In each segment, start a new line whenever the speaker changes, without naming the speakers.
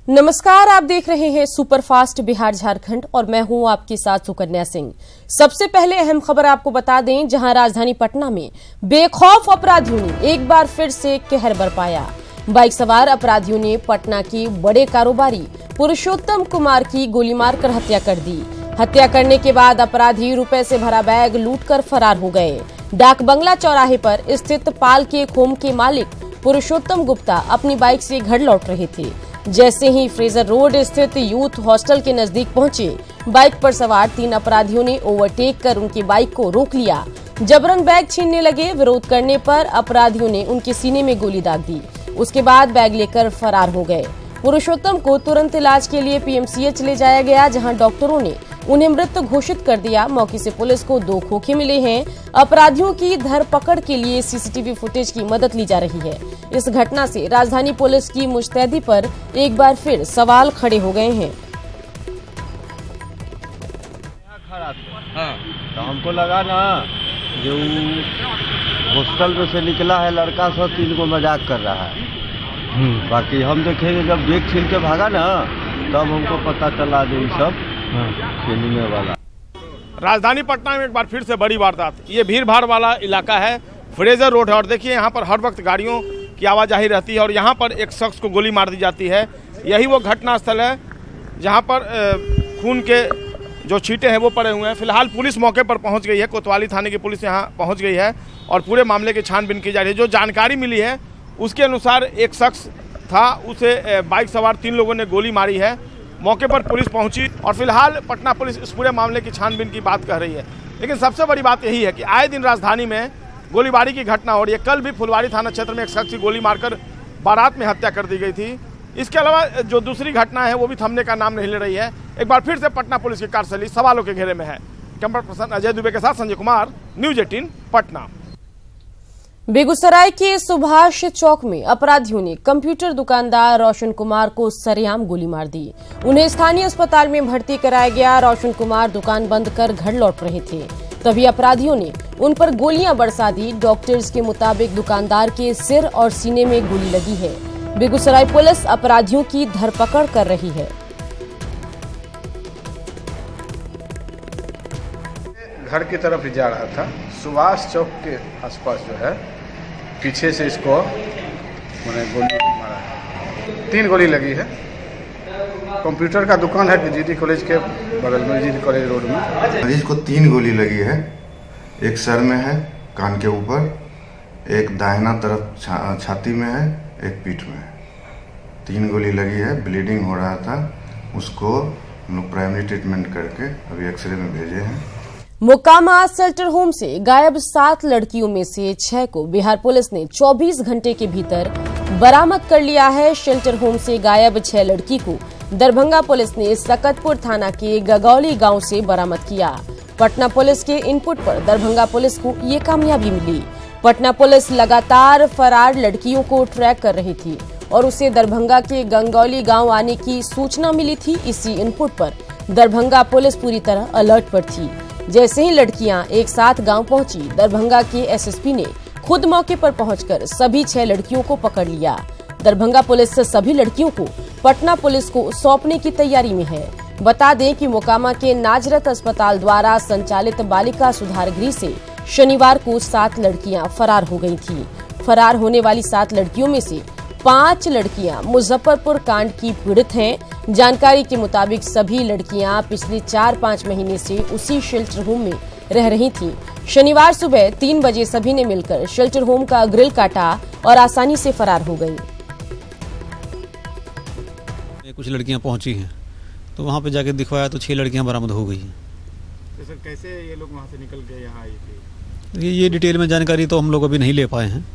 नमस्कार, आप देख रहे हैं सुपरफास्ट बिहार झारखंड और मैं हूं आपके साथ सुकन्या सिंह। सबसे पहले अहम खबर आपको बता दें, जहां राजधानी पटना में बेखौफ अपराधियों ने एक बार फिर से कहर बरपाया। बाइक सवार अपराधियों ने पटना के बड़े कारोबारी पुरुषोत्तम कुमार की गोली मारकर हत्या कर दी। हत्या करने के बाद अपराधी रुपए से भरा बैग लूटकर फरार हो गए। डाक बंगला चौराहे पर स्थित पाल के खोम के मालिक पुरुषोत्तम गुप्ता अपनी बाइक से घर लौट रहे थे। जैसे ही फ्रेजर रोड स्थित यूथ हॉस्टल के नजदीक पहुंचे, बाइक पर सवार 3 अपराधियों ने ओवरटेक कर उनकी बाइक को रोक लिया। जबरन बैग छीनने लगे। विरोध करने पर अपराधियों ने उनके सीने में गोली दाग दी। उसके बाद बैग लेकर फरार हो गए। पुरुषोत्तम को तुरंत इलाज के लिए पीएमसीएच ले जाया गया, जहां डॉक्टरों ने उन्हें मृत घोषित कर दिया। मौके से पुलिस को 2 खोखे मिले हैं। अपराधियों की धरपकड़ के लिए सीसीटीवी फुटेज की मदद ली जा रही है। इस घटना से राजधानी पुलिस की मुस्तैदी पर एक बार फिर सवाल खड़े हो गए हैं।
हाँ, तो हमको लगा ना जो हॉस्टल में से निकला है लड़का, सब 3 को मजाक कर रहा है। बाकी हम देखेंगे जब बैग छीन के भागा ना, तब हमको पता चला जो सब छीनने वाला।
राजधानी पटना में एक बार फिर से बड़ी वारदात। ये भीड़ भाड़ वाला इलाका है, फ्रेजर रोड है, और देखिए यहाँ पर हर वक्त गाड़ियों की आवाजाही रहती है और यहाँ पर एक शख्स को गोली मार दी जाती है। यही वो घटना स्थल है जहाँ पर खून के जो छींटे हैं वो पड़े हुए हैं। फिलहाल पुलिस मौके पर पहुँच गई है। कोतवाली थाने की पुलिस यहाँ पहुँच गई है और पूरे मामले की छानबीन की जा रही है। जो जानकारी मिली है उसके अनुसार एक शख्स था, उसे बाइक सवार 3 लोगों ने गोली मारी है। मौके पर पुलिस पहुंची और फिलहाल पटना पुलिस इस पूरे मामले की छानबीन की बात कह रही है। लेकिन सबसे बड़ी बात यही है कि आए दिन राजधानी में गोलीबारी की घटना हो रही है। कल भी फुलवारी थाना क्षेत्र में एक शख्स की गोली मारकर बारात में हत्या कर दी गई थी। इसके अलावा जो दूसरी घटना है वो भी थमने का नाम नहीं ले रही है। एक बार फिर से पटना पुलिस की कार्यशैली सवालों के घेरे में है। कैमरा पर्सन अजय दुबे के साथ संजय कुमार, न्यूज 18 पटना।
बेगूसराय के सुभाष चौक में अपराधियों ने कंप्यूटर दुकानदार रोशन कुमार को सरेआम गोली मार दी। उन्हें स्थानीय अस्पताल में भर्ती कराया गया। रोशन कुमार दुकान बंद कर घर लौट रहे थे, तभी अपराधियों ने उन पर गोलियां बरसा दी। डॉक्टर्स के मुताबिक दुकानदार के सिर और सीने में गोली लगी है। बेगूसराय पुलिस अपराधियों की धरपकड़ कर रही है।
घर की तरफ ही जा रहा था। सुभाष चौक के आसपास जो है पीछे से इसको मैंने गोली मारा है। 3 गोली लगी है। कंप्यूटर का दुकान है जीडी कॉलेज के बगल में, जीडी कॉलेज रोड में।
मरीज को 3 गोली लगी है। एक सर में है, कान के ऊपर, एक दाहिना तरफ छाती में है, एक पीठ में है। 3 गोली लगी है। ब्लीडिंग हो रहा था। उसको हम लोग प्राइमरी ट्रीटमेंट करके अभी एक्सरे में भेजे हैं।
मोकामा शेल्टर होम से गायब 7 लड़कियों में से 6 को बिहार पुलिस ने 24 घंटे के भीतर बरामद कर लिया है। शेल्टर होम से गायब 6 लड़की को दरभंगा पुलिस ने सकतपुर थाना के गगौली गांव से बरामद किया। पटना पुलिस के इनपुट पर दरभंगा पुलिस को ये कामयाबी मिली। पटना पुलिस लगातार फरार लड़कियों को ट्रैक कर रही थी और उसे दरभंगा के गंगौली गांव आने की सूचना मिली थी। इसी इनपुट पर दरभंगा पुलिस पूरी तरह अलर्ट पर थी। जैसे ही लड़कियां एक साथ गांव पहुंची, दरभंगा के एसएसपी ने खुद मौके पर पहुंचकर सभी 6 लड़कियों को पकड़ लिया। दरभंगा पुलिस सभी लड़कियों को पटना पुलिस को सौंपने की तैयारी में है। बता दें कि मोकामा के नाजरत अस्पताल द्वारा संचालित बालिका सुधार गृह से शनिवार को 7 लड़कियां फरार हो गई थी। फरार होने वाली 7 लड़कियों में से 5 लड़कियां मुजफ्फरपुर कांड की पीड़ित हैं। जानकारी के मुताबिक सभी लड़कियां पिछले 4-5 महीने से उसी शेल्टर होम में रह रही थीं। शनिवार सुबह 3 बजे सभी ने मिलकर शेल्टर होम का ग्रिल काटा और आसानी से फरार हो गई।
कुछ लड़कियां पहुंची हैं तो वहां पे जाके दिखवाया तो 6 लड़कियां बरामद हो गई हैं।
तो सर कैसे ये लोग वहाँ से निकल के यहाँ आई थी?
ये डिटेल में जानकारी तो हम लोग अभी नहीं ले पाए हैं।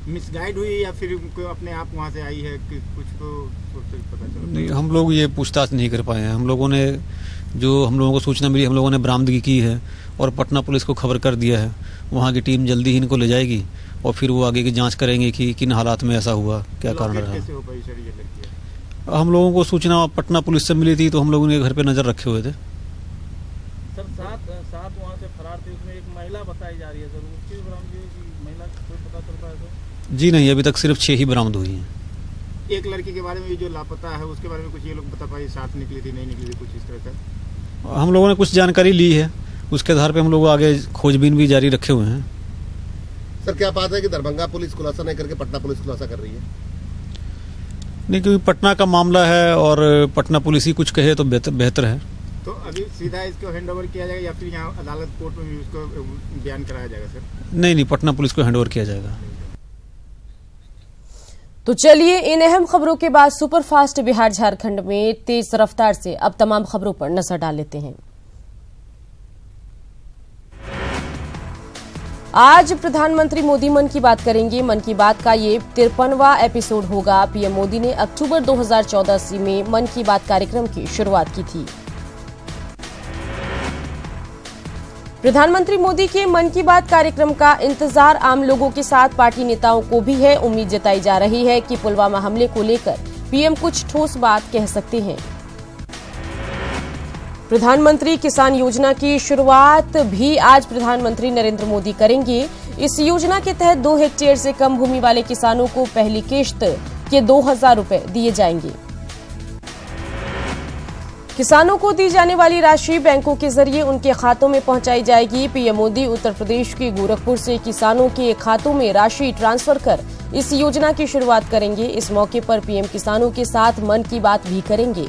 मिसगाइड हुई या फिर अपने आप वहाँ से आई है कि कुछ तो पता चला?
नहीं, हम लोग ये पूछताछ नहीं कर पाए हैं। हम लोगों को सूचना मिली, हम लोगों ने बरामदगी की है और पटना पुलिस को खबर कर दिया है। वहाँ की टीम जल्दी ही इनको ले जाएगी और फिर वो आगे की जांच करेंगे कि किन हालात में ऐसा हुआ, क्या कारण रहा। हम लोगों को सूचना पटना पुलिस से मिली थी तो हम लोगों ने घर पे नजर रखे हुए थे।
सर 7 वहाँ से फरार थी, उसमें एक महिला बताई जा रही है। सर उसकी बरामदगी महिला कोई पता चल रहा है?
जी नहीं, अभी तक सिर्फ 6 ही बरामद हुई हैं।
एक लड़की के बारे में जो लापता है उसके बारे में कुछ ये लोग बता पाए, साथ निकली थी नहीं निकली थी, कुछ इस तरह का
हम लोगों ने कुछ जानकारी ली है, उसके आधार पे हम लोग आगे खोजबीन भी जारी रखे हुए हैं।
सर क्या बात है कि दरभंगा पुलिस खुलासा नहीं करके पटना पुलिस खुलासा कर रही है?
नहीं, क्योंकि पटना का मामला है और पटना पुलिस ही कुछ कहे तो बेहतर है।
तो अभी सीधा इसको हैंड ओवर किया जाएगा या फिर यहाँ अदालत कोर्ट में भी उसको बयान कराया जाएगा सर?
नहीं, पटना पुलिस को हैंडओवर किया जाएगा।
तो चलिए इन अहम खबरों के बाद सुपरफास्ट बिहार झारखंड में तेज रफ्तार से अब तमाम खबरों पर नजर डाल लेते हैं। आज प्रधानमंत्री मोदी मन की बात करेंगे। मन की बात का ये 53वां एपिसोड होगा। पीएम मोदी ने अक्टूबर 2014 में मन की बात कार्यक्रम की शुरुआत की थी। प्रधानमंत्री मोदी के मन की बात कार्यक्रम का इंतजार आम लोगों के साथ पार्टी नेताओं को भी है। उम्मीद जताई जा रही है कि पुलवामा हमले को लेकर पीएम कुछ ठोस बात कह सकते हैं। प्रधानमंत्री किसान योजना की शुरुआत भी आज प्रधानमंत्री नरेंद्र मोदी करेंगे। इस योजना के तहत 2 हेक्टेयर से कम भूमि वाले किसानों को पहली किश्त के 2000 रुपए दिए जाएंगे। किसानों को दी जाने वाली राशि बैंकों के जरिए उनके खातों में पहुंचाई जाएगी। पीएम मोदी उत्तर प्रदेश के गोरखपुर से किसानों के खातों में राशि ट्रांसफर कर इस योजना की शुरुआत करेंगे। इस मौके पर पीएम किसानों के साथ मन की बात भी करेंगे।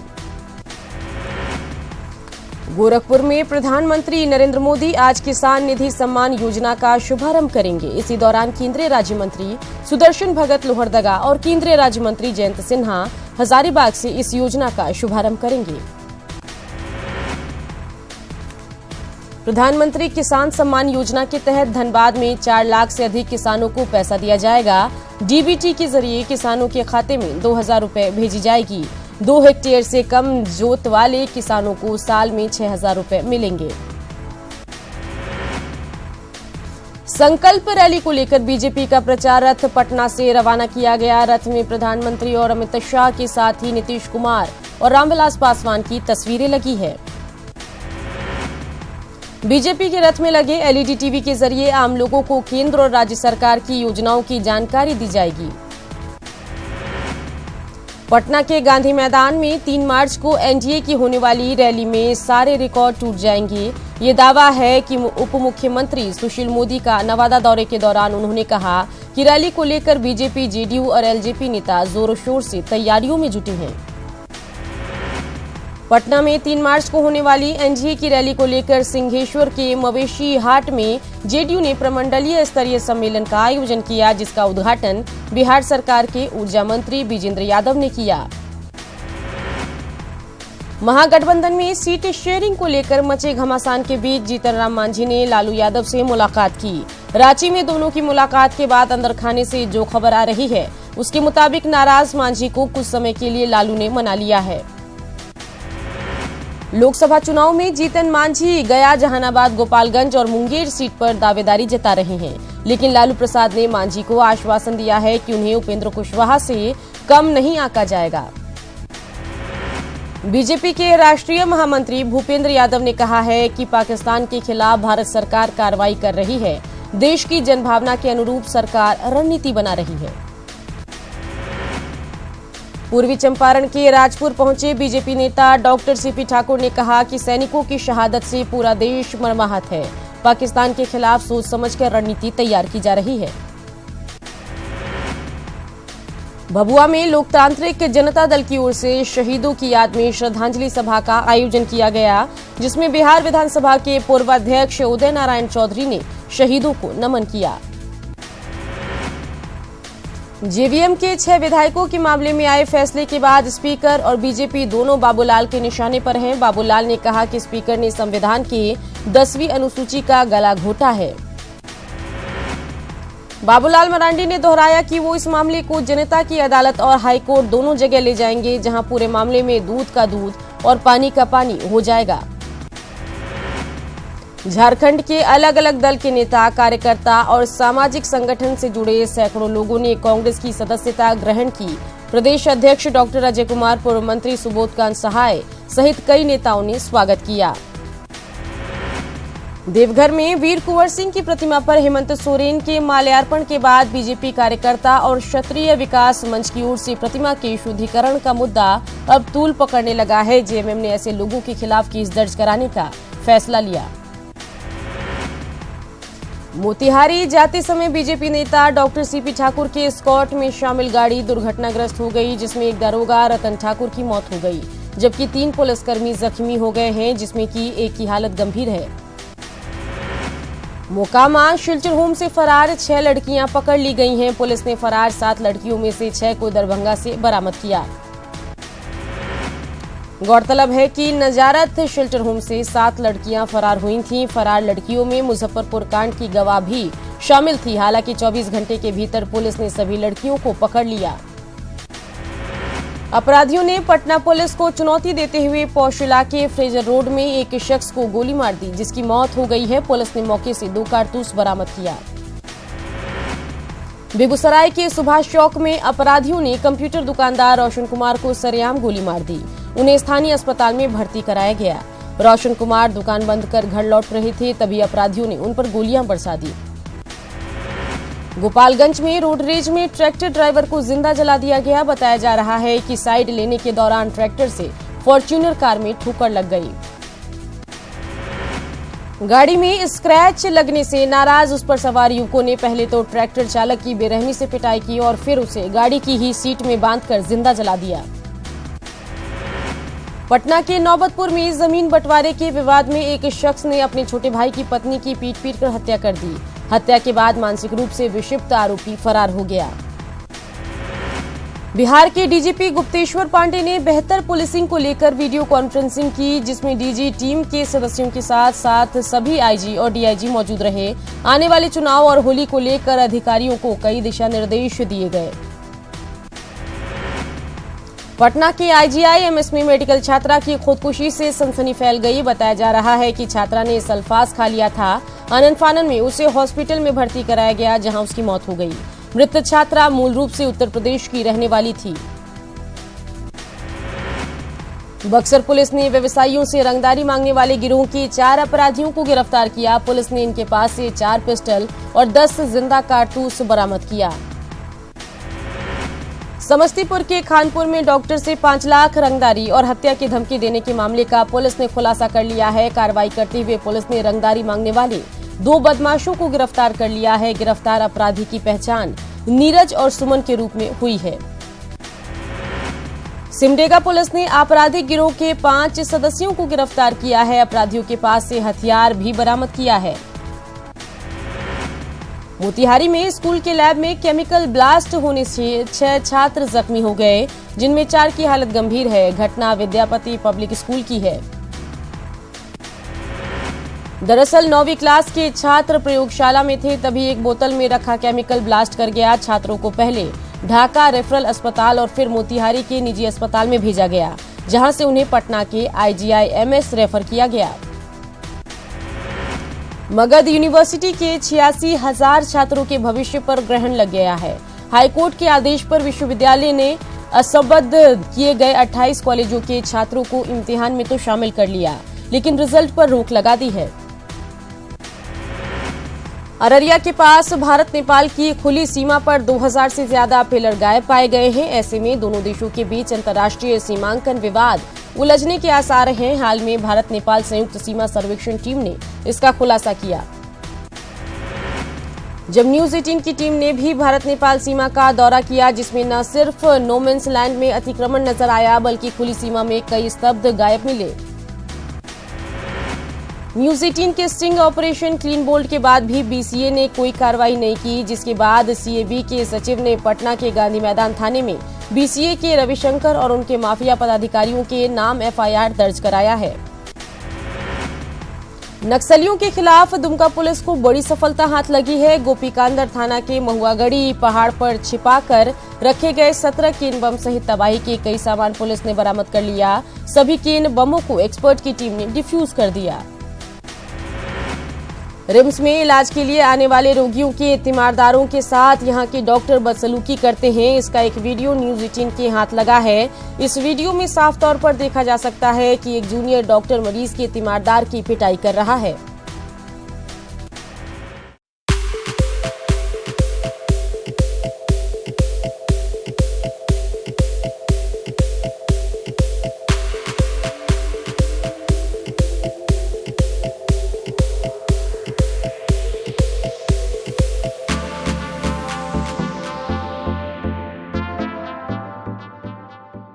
गोरखपुर में प्रधानमंत्री नरेंद्र मोदी आज किसान निधि सम्मान योजना का शुभारंभ करेंगे। इसी दौरान केंद्रीय राज्य मंत्री सुदर्शन भगत लोहरदगा और केंद्रीय राज्य मंत्री जयंत सिन्हा हजारीबाग से इस योजना का शुभारंभ करेंगे। प्रधानमंत्री किसान सम्मान योजना के तहत धनबाद में 4 लाख से अधिक किसानों को पैसा दिया जाएगा। डीबीटी के जरिए किसानों के खाते में 2000 रुपए भेजी जाएगी। 2 हेक्टेयर से कम जोत वाले किसानों को साल में 6000 रुपए मिलेंगे। संकल्प रैली को लेकर बीजेपी का प्रचार रथ पटना से रवाना किया गया। रथ में प्रधानमंत्री और अमित शाह के साथ ही नीतीश कुमार और रामविलास पासवान की तस्वीरें लगी है। बीजेपी के रथ में लगे एलईडी टीवी के जरिए आम लोगों को केंद्र और राज्य सरकार की योजनाओं की जानकारी दी जाएगी। पटना के गांधी मैदान में 3 मार्च को एनडीए की होने वाली रैली में सारे रिकॉर्ड टूट जाएंगे। ये दावा है कि उप मुख्यमंत्री सुशील मोदी का नवादा दौरे के दौरान उन्होंने कहा कि रैली को लेकर बीजेपी, जेडीयू और एलजेपी नेता जोरों शोर से तैयारियों में जुटे हैं। पटना में 3 मार्च को होने वाली एनडीए की रैली को लेकर सिंहेश्वर के मवेशी हाट में जेडीयू ने प्रमंडलीय स्तरीय सम्मेलन का आयोजन किया, जिसका उद्घाटन बिहार सरकार के ऊर्जा मंत्री विजेंद्र यादव ने किया। महागठबंधन में सीट शेयरिंग को लेकर मचे घमासान के बीच जीतन राम मांझी ने लालू यादव से मुलाकात की। रांची में दोनों की मुलाकात के बाद अंदर खाने से जो खबर आ रही है उसके मुताबिक नाराज मांझी को कुछ समय के लिए लालू ने मना लिया है। लोकसभा चुनाव में जीतन मांझी गया, जहानाबाद, गोपालगंज और मुंगेर सीट पर दावेदारी जता रहे हैं, लेकिन लालू प्रसाद ने मांझी को आश्वासन दिया है कि उन्हें उपेंद्र कुशवाहा से कम नहीं आंका जाएगा। बीजेपी के राष्ट्रीय महामंत्री भूपेंद्र यादव ने कहा है कि पाकिस्तान के खिलाफ भारत सरकार कार्रवाई कर रही है। देश की जनभावना के अनुरूप सरकार रणनीति बना रही है। पूर्वी चंपारण के राजपुर पहुंचे बीजेपी नेता डॉक्टर सीपी ठाकुर ने कहा कि सैनिकों की शहादत से पूरा देश मर्माहत है। पाकिस्तान के खिलाफ सोच समझकर रणनीति तैयार की जा रही है। भभुआ में लोकतांत्रिक जनता दल की ओर से शहीदों की याद में श्रद्धांजलि सभा का आयोजन किया गया, जिसमें बिहार विधानसभा के पूर्व अध्यक्ष उदय नारायण चौधरी ने शहीदों को नमन किया। जेवीएम के 6 विधायकों के मामले में आए फैसले के बाद स्पीकर और बीजेपी दोनों बाबूलाल के निशाने पर हैं। बाबूलाल ने कहा कि स्पीकर ने संविधान की 10वीं अनुसूची का गला घोटा है। बाबूलाल मरांडी ने दोहराया कि वो इस मामले को जनता की अदालत और हाईकोर्ट दोनों जगह ले जाएंगे, जहां पूरे मामले में दूध का दूध और पानी का पानी हो जाएगा। झारखंड के अलग अलग दल के नेता, कार्यकर्ता और सामाजिक संगठन से जुड़े सैकड़ों लोगों ने कांग्रेस की सदस्यता ग्रहण की। प्रदेश अध्यक्ष डॉक्टर अजय कुमार, पूर्व मंत्री सुबोध कांत सहाय सहित कई नेताओं ने स्वागत किया। देवघर में वीर कुंवर सिंह की प्रतिमा पर हेमंत सोरेन के माल्यार्पण के बाद बीजेपी कार्यकर्ता और क्षत्रिय विकास मंच की ओर से प्रतिमा के शुद्धिकरण का मुद्दा अब तूल पकड़ने लगा है। जेएमएम ने ऐसे लोगों के खिलाफ केस दर्ज कराने का फैसला लिया। मोतिहारी जाते समय बीजेपी नेता डॉक्टर सीपी ठाकुर के एस्कॉर्ट में शामिल गाड़ी दुर्घटनाग्रस्त हो गई, जिसमें एक दरोगा रतन ठाकुर की मौत हो गई, जबकि 3 पुलिसकर्मी जख्मी हो गए हैं, जिसमें की एक की हालत गंभीर है। मोकामा शेल्टर होम से फरार 6 लड़कियां पकड़ ली गई हैं। पुलिस ने फरार 7 लड़कियों में से 6 को दरभंगा से बरामद किया। गौरतलब है कि नजारत शेल्टर होम से 7 लड़कियां फरार हुई थीं। फरार लड़कियों में मुजफ्फरपुर कांड की गवाह भी शामिल थी। हालांकि 24 घंटे के भीतर पुलिस ने सभी लड़कियों को पकड़ लिया। अपराधियों ने पटना पुलिस को चुनौती देते हुए पौष इलाके फ्रेजर रोड में एक शख्स को गोली मार दी, जिसकी मौत हो गई है। पुलिस ने मौके से 2 कारतूस बरामद किया। बेगूसराय के सुभाष चौक में अपराधियों ने कंप्यूटर दुकानदार रोशन कुमार को सरेआम गोली मार दी। उन्हें स्थानीय अस्पताल में भर्ती कराया गया। रोशन कुमार दुकान बंद कर घर लौट रहे थे, तभी अपराधियों ने उन पर गोलियां बरसा दी। गोपालगंज में रोड रेज में ट्रैक्टर ड्राइवर को जिंदा जला दिया गया। बताया जा रहा है कि साइड लेने के दौरान ट्रैक्टर से फॉर्च्यूनर कार में ठोकर लग गई। गाड़ी में स्क्रैच लगने से नाराज उस पर सवार युवकों ने पहले तो ट्रैक्टर चालक की बेरहमी से पिटाई की और फिर उसे गाड़ी की ही सीट में बांधकर जिंदा जला दिया। पटना के नौबतपुर में जमीन बंटवारे के विवाद में एक शख्स ने अपने छोटे भाई की पत्नी की पीट कर हत्या कर दी। हत्या के बाद मानसिक रूप से विक्षिप्त आरोपी फरार हो गया। बिहार के डीजीपी गुप्तेश्वर पांडे ने बेहतर पुलिसिंग को लेकर वीडियो कॉन्फ्रेंसिंग की, जिसमें डीजी टीम के सदस्यों के साथ साथ सभी आईजी और डीआईजी मौजूद रहे। आने वाले चुनाव और होली को लेकर अधिकारियों को कई दिशा निर्देश दिए गए। पटना के आईजीआईएमएस में मेडिकल छात्रा की खुदकुशी से सनसनी फैल गई। बताया जा रहा है कि छात्रा ने सल्फास खा लिया था। आनन फानन में उसे हॉस्पिटल में भर्ती कराया गया, जहां उसकी मौत हो गई। मृत छात्रा मूल रूप से उत्तर प्रदेश की रहने वाली थी। बक्सर पुलिस ने व्यवसायियों से रंगदारी मांगने वाले गिरोह के 4 अपराधियों को गिरफ्तार किया। पुलिस ने इनके पास से 4 पिस्टल और 10 जिंदा कारतूस बरामद किया। समस्तीपुर के खानपुर में डॉक्टर से 5 लाख रंगदारी और हत्या की धमकी देने के मामले का पुलिस ने खुलासा कर लिया है। कार्रवाई करते हुए पुलिस ने रंगदारी मांगने वाले 2 बदमाशों को गिरफ्तार कर लिया है। गिरफ्तार अपराधी की पहचान नीरज और सुमन के रूप में हुई है। सिमडेगा पुलिस ने आपराधिक गिरोह के 5 सदस्यों को गिरफ्तार किया है। अपराधियों के पास से हथियार भी बरामद किया है। मोतिहारी में स्कूल के लैब में केमिकल ब्लास्ट होने से 6 छात्र जख्मी हो गए, जिनमें 4 की हालत गंभीर है। घटना विद्यापति पब्लिक स्कूल की है। दरअसल 9वीं क्लास के छात्र प्रयोगशाला में थे, तभी एक बोतल में रखा केमिकल ब्लास्ट कर गया। छात्रों को पहले ढाका रेफरल अस्पताल और फिर मोतिहारी के निजी अस्पताल में भेजा गया, जहां से उन्हें पटना के आईजीआईएमएस रेफर किया गया। मगध यूनिवर्सिटी के 86,000 छात्रों के भविष्य पर ग्रहण लग गया है। हाईकोर्ट के आदेश पर विश्वविद्यालय ने असंबद्ध किए गए 28 कॉलेजों के छात्रों को इम्तिहान में तो शामिल कर लिया, लेकिन रिजल्ट पर रोक लगा दी है। अररिया के पास भारत नेपाल की खुली सीमा पर 2000 से ज्यादा पिलर गायब पाए गए हैं। ऐसे में दोनों देशों के बीच अंतर्राष्ट्रीय सीमांकन विवाद उलझने के आसार हैं। हाल में भारत नेपाल संयुक्त सीमा सर्वेक्षण टीम ने इसका खुलासा किया। जब न्यूज 18 की टीम ने भी भारत नेपाल सीमा का दौरा किया, जिसमें न सिर्फ नोमेंस लैंड में अतिक्रमण नजर आया, बल्कि खुली सीमा में कई स्तब्ध गायब मिले। न्यूज 18 के स्टिंग ऑपरेशन क्लीन बोल्ट के बाद भी बीसीए ने कोई कार्रवाई नहीं की, जिसके बाद सीएबी के सचिव ने पटना के गांधी मैदान थाने में बीसीए के रविशंकर और उनके माफिया पदाधिकारियों के नाम एफआईआर दर्ज कराया है। नक्सलियों के खिलाफ दुमका पुलिस को बड़ी सफलता हाथ लगी है। गोपीकांदर थाना के महुआगढ़ी पहाड़ पर छिपाकर रखे गए 17 केन बम सहित तबाही के कई सामान पुलिस ने बरामद कर लिया। सभी केन बमों को एक्सपर्ट की टीम ने डिफ्यूज कर दिया। रिम्स में इलाज के लिए आने वाले रोगियों के तीमारदारों के साथ यहां के डॉक्टर बदसलूकी करते हैं। इसका एक वीडियो न्यूज 18 के हाथ लगा है। इस वीडियो में साफ तौर पर देखा जा सकता है कि एक जूनियर डॉक्टर मरीज के तीमारदार की पिटाई कर रहा है।